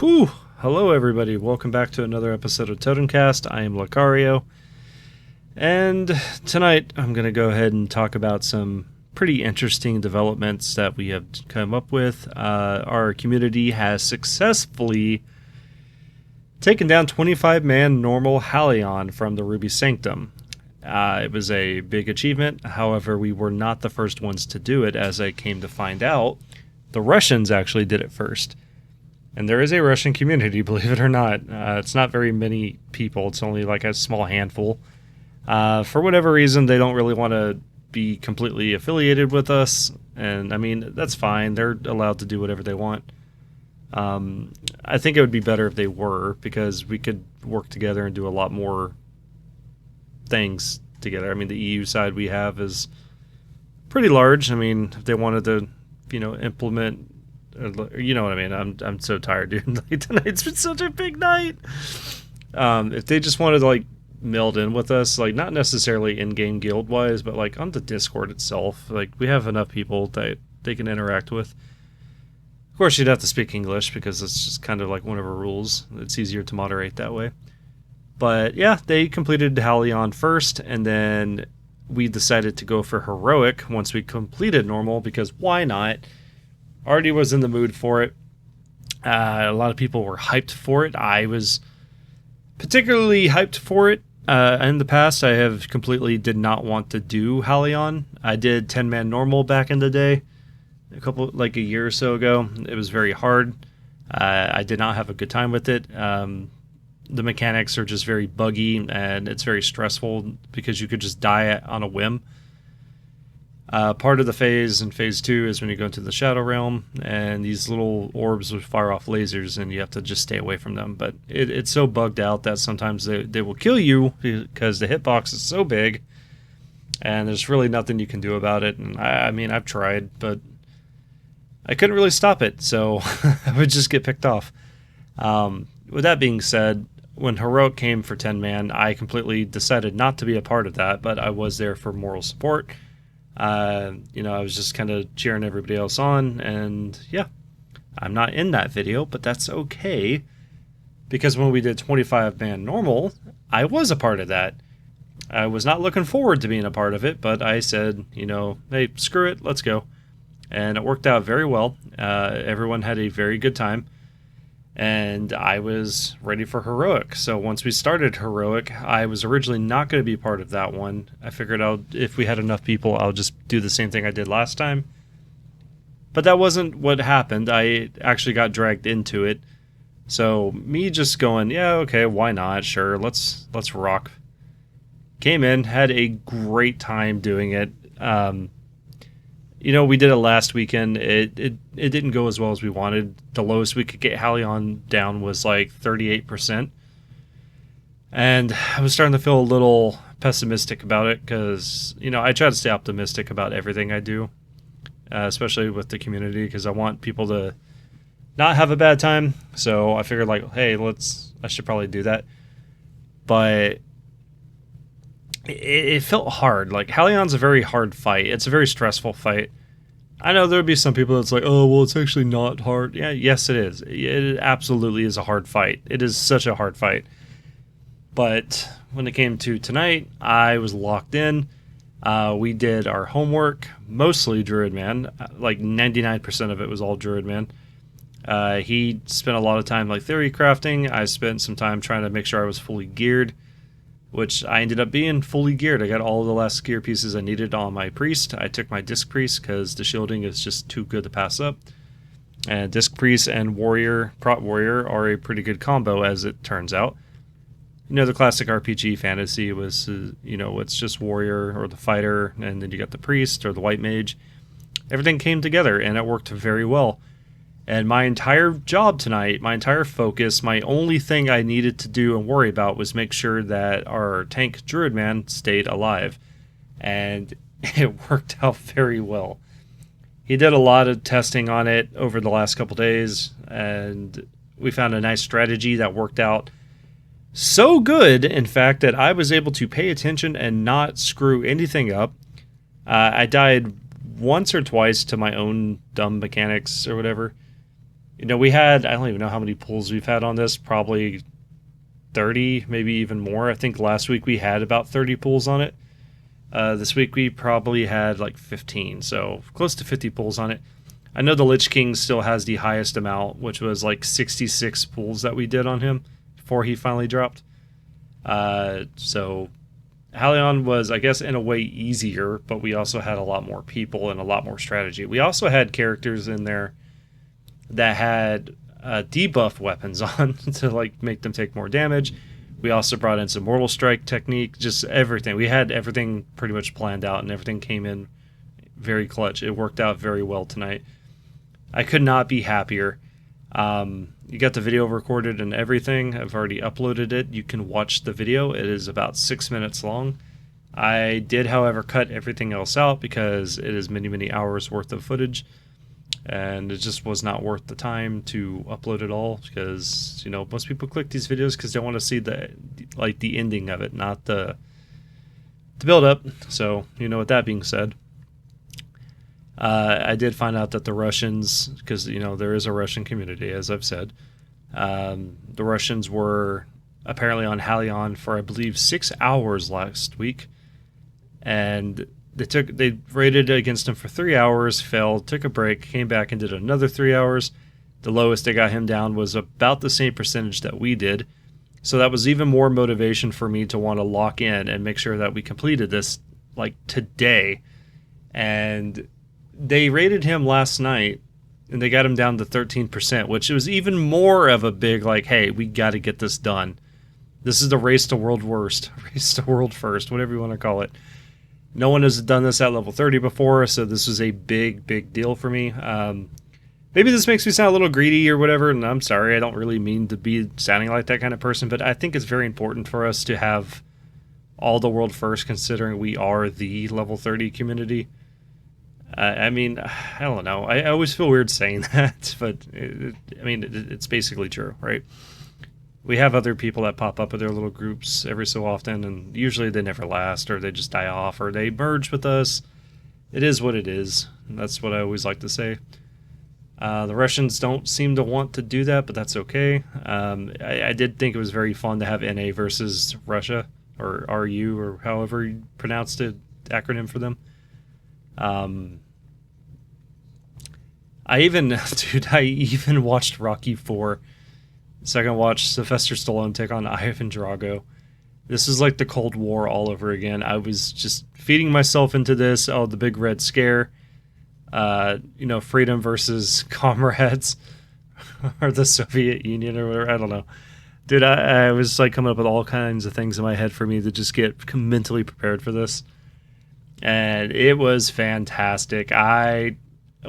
Whew! Hello, everybody. Welcome back to another episode of TotemCast. I am Lucario, and tonight I'm going to go ahead and talk about some pretty interesting developments that we have come up with. Our community has successfully taken down 25-man normal Halion from the Ruby Sanctum. It was a big achievement. However, we were not the first ones to do it, as I came to find out. The Russians actually did it first. And there is a Russian community, believe it or not. It's not very many people. It's only like a small handful. For whatever reason, they don't really want to be completely affiliated with us. And, I mean, that's fine. They're allowed to do whatever they want. I think it would be better if they were, because we could work together and do a lot more things together. I mean, the EU side we have is pretty large. I mean, if they wanted to, implement... You know what I mean? I'm so tired, dude. Like, tonight's been such a big night. If they just wanted to like meld in with us, like not necessarily in-game guild-wise, but like on the Discord itself, like we have enough people that they can interact with. Of course, you'd have to speak English because it's just kind of like one of our rules. It's easier to moderate that way. But yeah, they completed Halion first, and then we decided to go for Heroic once we completed Normal, because why not? Already was in the mood for it. A lot of people were hyped for it. I was particularly hyped for it. In the past, I have completely did not want to do Halion. I did 10-man normal back in the day, a year or so ago. It was very hard. I did not have a good time with it. The mechanics are just very buggy, and it's very stressful because you could just die on a whim. Part of the phase in phase 2 is when you go into the Shadow Realm, and these little orbs will fire off lasers, and you have to just stay away from them. But it's so bugged out that sometimes they will kill you because the hitbox is so big, and there's really nothing you can do about it. And I mean, I've tried, but I couldn't really stop it, so I would just get picked off. With that being said, when Heroic came for 10-man, I completely decided not to be a part of that, but I was there for moral support. I was just kind of cheering everybody else on, and yeah, I'm not in that video, but that's okay, because when we did 25-man normal, I was a part of that. I was not looking forward to being a part of it, but I said, hey, screw it, let's go. And it worked out very well. Everyone had a very good time, and I was ready for Heroic. So once we started Heroic, I was originally not going to be part of that one. I figured if we had enough people, I'll just do the same thing I did last time. But that wasn't what happened. I actually got dragged into it. So me just going, yeah, okay, why not? Sure, let's rock. Came in, had a great time doing it. We did it last weekend. It didn't go as well as we wanted. The lowest we could get Halion down was like 38%. And I was starting to feel a little pessimistic about it because, I try to stay optimistic about everything I do, especially with the community, because I want people to not have a bad time. So I figured like, hey, I should probably do that. But it felt hard. Like, Halion's a very hard fight. It's a very stressful fight. I know there'll be some people that's like, oh, well, it's actually not hard. Yeah, yes, it is. It absolutely is a hard fight. It is such a hard fight. But when it came to tonight, I was locked in. We did our homework, mostly Druid Man. Like 99% of it was all Druid Man. He spent a lot of time like theory crafting. I spent some time trying to make sure I was fully geared, which I ended up being fully geared. I got all the last gear pieces I needed on my Priest. I took my Disc Priest because the shielding is just too good to pass up. And Disc Priest and Prot Warrior are a pretty good combo, as it turns out. The classic RPG fantasy was, it's just Warrior or the Fighter, and then you got the Priest or the White Mage. Everything came together, and it worked very well. And my entire job tonight, my entire focus, my only thing I needed to do and worry about was make sure that our tank Druid Man stayed alive. And it worked out very well. He did a lot of testing on it over the last couple days, and we found a nice strategy that worked out so good, in fact, that I was able to pay attention and not screw anything up. I died once or twice to my own dumb mechanics or whatever. We had, I don't even know how many pulls we've had on this, probably 30, maybe even more. I think last week we had about 30 pulls on it. This week we probably had like 15, so close to 50 pulls on it. I know the Lich King still has the highest amount, which was like 66 pulls that we did on him before he finally dropped. So Halion was, I guess, in a way easier, but we also had a lot more people and a lot more strategy. We also had characters in there that had debuff weapons on to like make them take more damage. We also brought in some Mortal Strike technique, just everything. We had everything pretty much planned out, and everything came in very clutch. It worked out very well tonight. I could not be happier. You got the video recorded and everything. I've already uploaded it. You can watch the video. It is about 6 minutes long. I did, however, cut everything else out because it is many, many hours worth of footage. And it just was not worth the time to upload it all because, most people click these videos because they want to see the ending of it, not the build up. So, with that being said, I did find out that the Russians, because, there is a Russian community, as I've said, the Russians were apparently on Halion for, I believe, 6 hours last week. And they raided against him for 3 hours, failed, took a break, came back and did another 3 hours. The lowest they got him down was about the same percentage that we did. So that was even more motivation for me to want to lock in and make sure that we completed this today. And they raided him last night and they got him down to 13%, which was even more of a big hey, we got to get this done. This is the race to world worst, race to world first, whatever you want to call it. No one has done this at level 30 before, so this was a big, big deal for me. Maybe this makes me sound a little greedy or whatever, and I'm sorry, I don't really mean to be sounding like that kind of person, but I think it's very important for us to have all the world first, considering we are the level 30 community. I don't know. I always feel weird saying that, but it's basically true, right? We have other people that pop up with their little groups every so often, and usually they never last, or they just die off, or they merge with us. It is what it is. That's what I always like to say. The Russians don't seem to want to do that, but that's okay. I did think it was very fun to have NA versus Russia, or RU, or however you pronounced it, acronym for them. I even watched Rocky 4. Second watch Sylvester Stallone take on Ivan Drago. This is like the Cold War all over again. I was just feeding myself into this. Oh, the big red scare. Freedom versus comrades. Or the Soviet Union or whatever. I don't know. Dude, I was coming up with all kinds of things in my head for me to just get mentally prepared for this. And it was fantastic.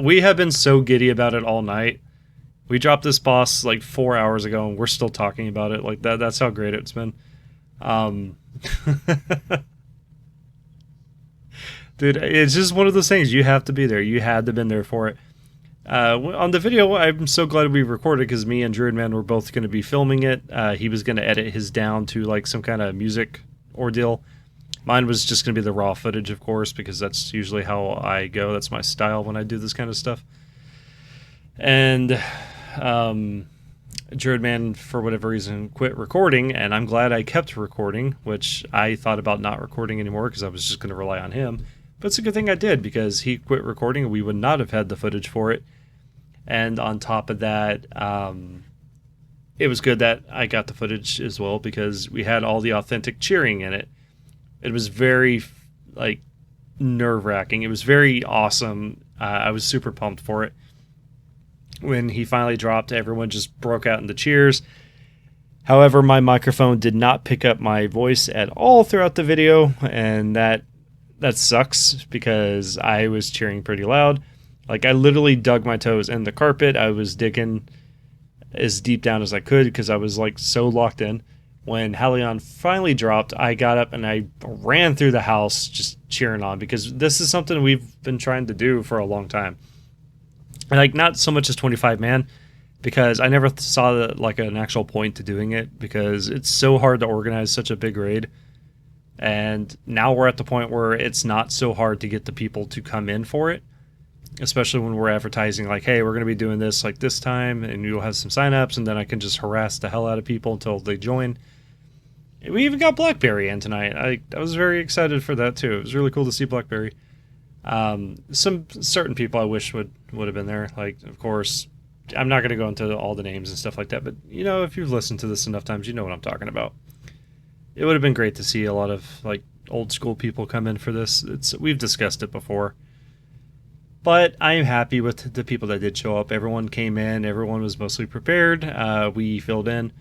We have been so giddy about it all night. We dropped this boss 4 hours ago, and we're still talking about it. That's how great it's been. Dude, it's just one of those things. You have to be there. You had to have been there for it. On the video, I'm so glad we recorded because me and Druidman were both going to be filming it. He was going to edit his down to some kind of music ordeal. Mine was just going to be the raw footage, of course, because that's usually how I go. That's my style when I do this kind of stuff. And Druidman, for whatever reason, quit recording, and I'm glad I kept recording, which I thought about not recording anymore because I was just going to rely on him. But it's a good thing I did because he quit recording and we would not have had the footage for it. And on top of that, it was good that I got the footage as well because we had all the authentic cheering in it. It was very, nerve-wracking. It was very awesome. I was super pumped for it. When he finally dropped, everyone just broke out into cheers. However, my microphone did not pick up my voice at all throughout the video, and that sucks because I was cheering pretty loud. I literally dug my toes in the carpet. I was digging as deep down as I could because I was so locked in. When Halion finally dropped, I got up and I ran through the house just cheering on because this is something we've been trying to do for a long time. And not so much as 25-man because I never saw an actual point to doing it because it's so hard to organize such a big raid. And now we're at the point where it's not so hard to get the people to come in for it. especially when we're advertising like, hey, we're going to be doing this like this time, and you'll have some signups, and then I can just harass the hell out of people until they join. We even got Blackberry in tonight. I was very excited for that too. It was really cool to see Blackberry. Some certain people I wish would have been there. Like, of course, I'm not going to go into all the names and stuff like that, but you know, if you've listened to this enough times, you know what I'm talking about. It would have been great to see a lot of like old school people come in for this. We've discussed it before. But I'm happy with the people that did show up. Everyone came in. Everyone was mostly prepared. We filled in.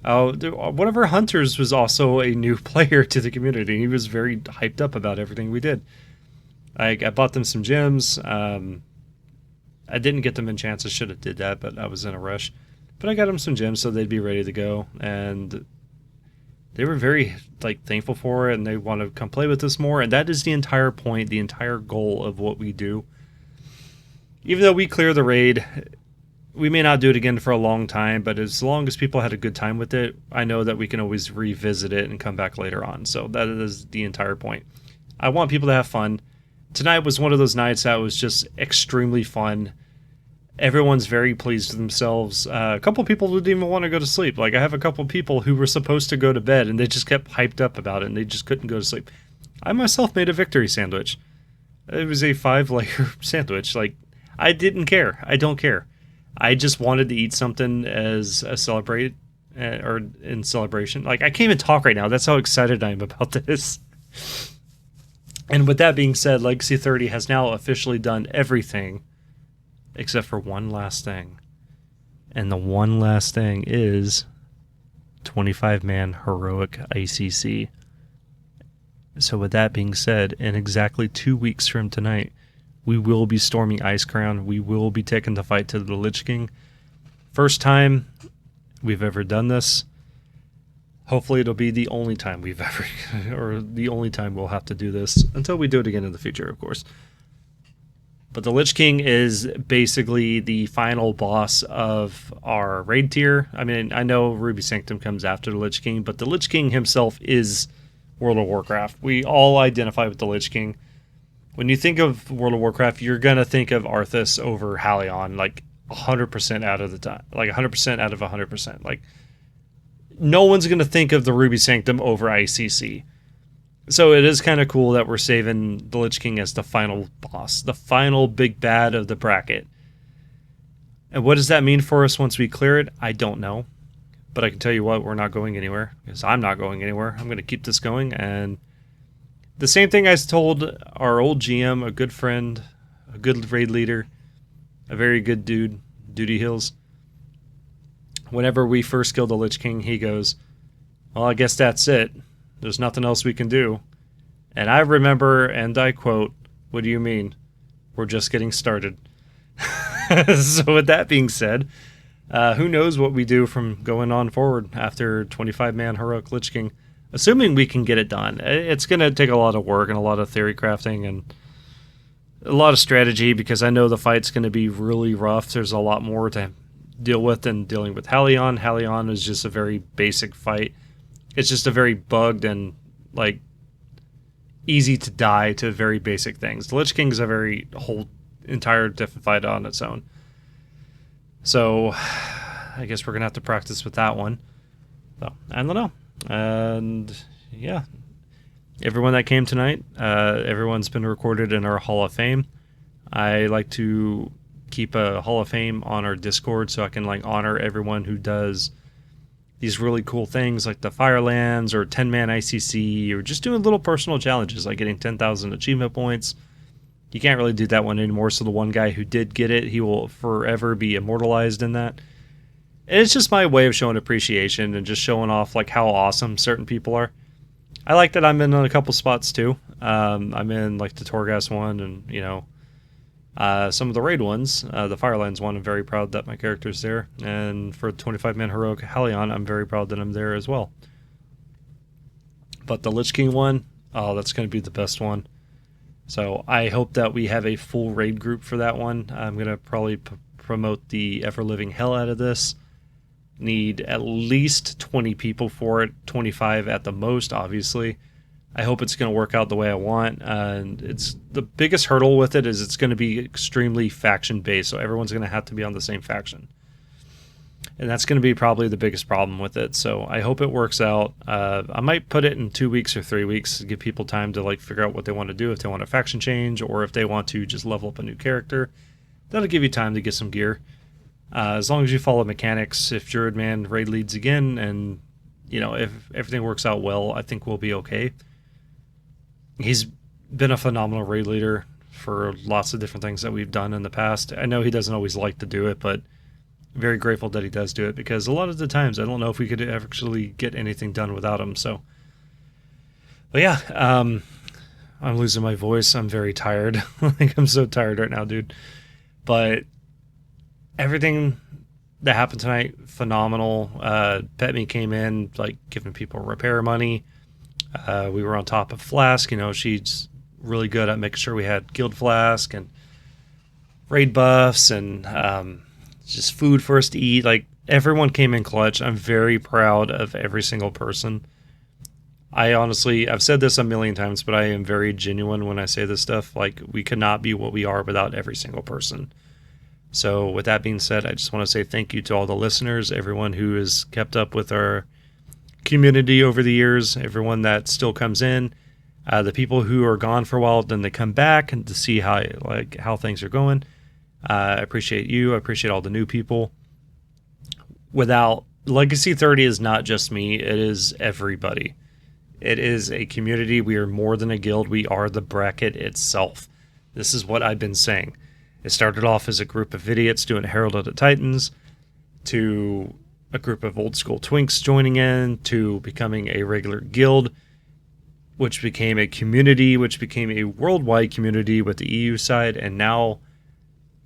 One of our hunters was also a new player to the community. He was very hyped up about everything we did. I bought them some gems. I didn't get them enchants. I should have did that, but I was in a rush. But I got them some gems so they'd be ready to go. And they were very thankful for it, and they want to come play with us more. And that is the entire point, the entire goal of what we do. Even though we clear the raid, we may not do it again for a long time, but as long as people had a good time with it, I know that we can always revisit it and come back later on. So that is the entire point. I want people to have fun. Tonight was one of those nights that was just extremely fun. Everyone's very pleased with themselves. A couple people didn't even want to go to sleep. Like, I have a couple people who were supposed to go to bed, and they just kept hyped up about it, and they just couldn't go to sleep. I myself made a victory sandwich. It was a 5-layer sandwich. Like, I didn't care. I don't care. I just wanted to eat something as a or in celebration. Like, I can't even talk right now. That's how excited I am about this. And with that being said, Legacy 30 has now officially done everything except for one last thing. And the one last thing is 25-man heroic ICC. So with that being said, in exactly 2 weeks from tonight, we will be storming Icecrown. We will be taking the fight to the Lich King. First time we've ever done this. Hopefully it'll be the only time we've ever, or the only time we'll have to do this, until we do it again in the future, of course. But the Lich King is basically the final boss of our raid tier. I mean, I know Ruby Sanctum comes after the Lich King, but the Lich King himself is World of Warcraft. We all identify with the Lich King. When you think of World of Warcraft, you're going to think of Arthas over Halion, like 100% out of the time. Like 100% out of 100%. Like, no one's going to think of the Ruby Sanctum over ICC. So it is kind of cool that we're saving the Lich King as the final boss, the final big bad of the bracket. And what does that mean for us once we clear it? I don't know. But I can tell you what, we're not going anywhere, because I'm not going anywhere. I'm going to keep this going, and the same thing I told our old GM, a good friend, a good raid leader, a very good dude, Duty Hills. Whenever we first killed the Lich King, he goes, well, I guess that's it. There's nothing else we can do. And I remember, and I quote, what do you mean? We're just getting started. So with that being said, who knows what we do from going on forward after 25-man Heroic Lich King. Assuming we can get it done. It's going to take a lot of work and a lot of theory crafting and a lot of strategy, because I know the fight's going to be really rough. There's a lot more to deal with than dealing with Halion. Halion is just a very basic fight. It's just a very bugged and easy to die to very basic things. The Lich King is a very whole entire different fight on its own. So I guess we're going to have to practice with that one. So I don't know. And yeah, everyone that came tonight, everyone's been recorded in our Hall of Fame. I like to keep a Hall of Fame on our Discord so I can honor everyone who does these really cool things like the Firelands or 10-man ICC, or just doing little personal challenges like getting 10,000 achievement points. You can't really do that one anymore, so the one guy who did get it, he will forever be immortalized in that. And it's just my way of showing appreciation and just showing off how awesome certain people are. I like that I'm in a couple spots too. I'm in the Torghast one, and some of the raid ones. The Firelands one, I'm very proud that my character's there. And for 25-man Heroic Halion, I'm very proud that I'm there as well. But the Lich King one, oh, that's going to be the best one. So I hope that we have a full raid group for that one. I'm going to probably promote the ever-living hell out of this. Need at least 20 people for it, 25 at the most, obviously. I hope it's going to work out the way I want. And it's the biggest hurdle with it is it's going to be extremely faction based, so everyone's going to have to be on the same faction, and that's going to be probably the biggest problem with it. So I hope it works out. I might put it in 2 weeks or 3 weeks to give people time to like figure out what they want to do, if they want a faction change or if they want to just level up a new character. That'll give you time to get some gear. As long as you follow mechanics, if Druid Man raid leads again, and if everything works out well, I think we'll be okay. He's been a phenomenal raid leader for lots of different things that we've done in the past. I know he doesn't always like to do it, but very grateful that he does do it, because a lot of the times I don't know if we could actually get anything done without him. So, but yeah, I'm losing my voice. I'm very tired. Like, I'm so tired right now, dude. But everything that happened tonight, phenomenal. Petme came in, like, giving people repair money. We were on top of Flask. She's really good at making sure we had guild Flask and raid buffs and just food for us to eat. Like, everyone came in clutch. I'm very proud of every single person. I've said this a million times, but I am very genuine when I say this stuff. Like, we could not be what we are without every single person. So with that being said, I just want to say thank you to all the listeners, everyone who has kept up with our community over the years, everyone that still comes in, the people who are gone for a while, then they come back and to see how things are going. I appreciate you. I appreciate all the new people. Without Legacy 30 is not just me. It is everybody. It is a community. We are more than a guild. We are the bracket itself. This is what I've been saying. It started off as a group of idiots doing Herald of the Titans, to a group of old school twinks joining in, to becoming a regular guild, which became a community, which became a worldwide community with the EU side, and now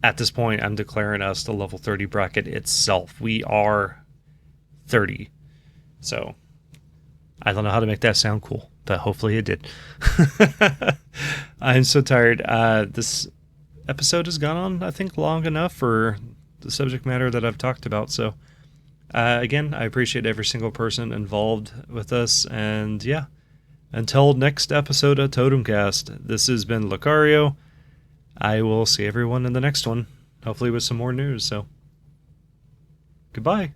at this point I'm declaring us the level 30 bracket itself. We are 30. So I don't know how to make that sound cool, but hopefully it did. I'm so tired. This episode has gone on, I think, long enough for the subject matter that I've talked about. So again, I appreciate every single person involved with us, and yeah, until next episode of TotemCast, this has been Lucario. I will see everyone in the next one, hopefully with some more news. So goodbye.